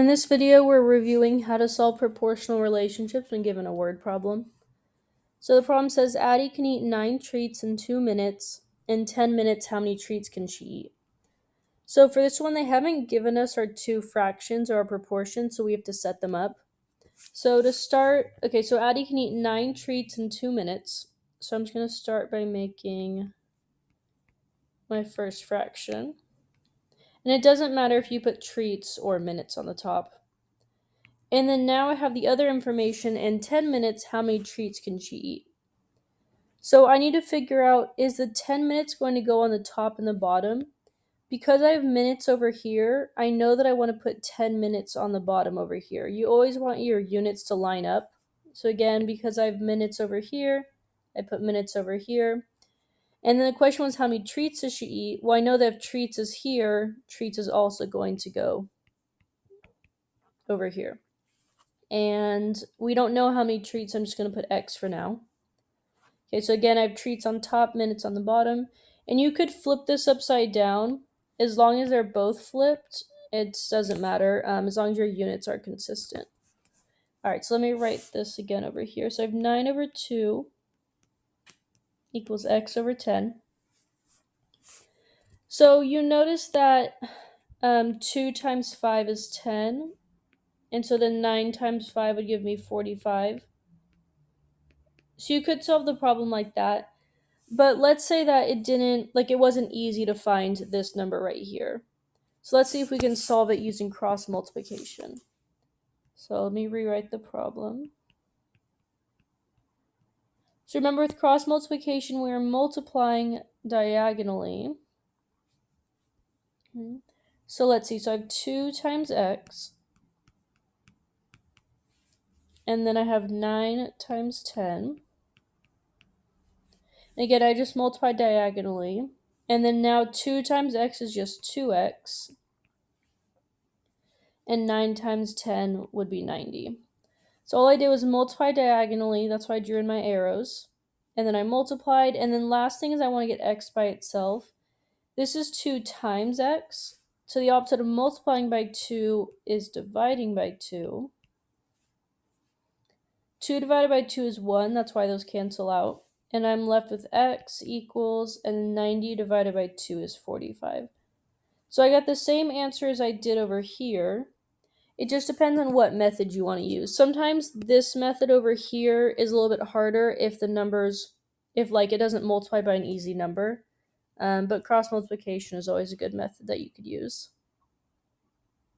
In this video, we're reviewing how to solve proportional relationships when given a word problem. So the problem says Addie can eat 9 treats in 2 minutes. In 10 minutes, how many treats can she eat? So for this one, they haven't given us our two fractions or our proportions, so we have to set them up. So to start, so Addie can eat 9 treats in 2 minutes. So I'm just going to start by making my first fraction. And it doesn't matter if you put treats or minutes on the top. And then now I have the other information. In 10 minutes, how many treats can she eat? So I need to figure out, is the 10 minutes going to go on the top and the bottom? Because I have minutes over here, I know that I want to put 10 minutes on the bottom over here. You always want your units to line up. So again, because I have minutes over here, I put minutes over here. And then the question was, how many treats does she eat? Well, I know that if treats is here, treats is also going to go over here. And we don't know how many treats. I'm just going to put X for now. Okay, so again, I have treats on top, minutes on the bottom. And you could flip this upside down. As long as they're both flipped, it doesn't matter, as long as your units are consistent. All right, so let me write this again over here. So I have 9 over 2 equals X over 10. So you notice that 2 times 5 is 10. And so then 9 times 5 would give me 45. So you could solve the problem like that. But let's say that it wasn't easy to find this number right here. So let's see if we can solve it using cross multiplication. So let me rewrite the problem. So remember, with cross multiplication, we're multiplying diagonally. So let's see, so I have 2 times X. And then I have 9 times 10. And again, I just multiplied diagonally. And then now 2 times X is just 2X. And 9 times 10 would be 90. So all I did was multiply diagonally. That's why I drew in my arrows. And then I multiplied. And then last thing is I want to get X by itself. This is 2 times X. So the opposite of multiplying by 2 is dividing by 2. 2 divided by 2 is 1. That's why those cancel out. And I'm left with X equals, and 90 divided by 2 is 45. So I got the same answer as I did over here. It just depends on what method you want to use. Sometimes this method over here is a little bit harder if the numbers, if it doesn't multiply by an easy number. But cross multiplication is always a good method that you could use.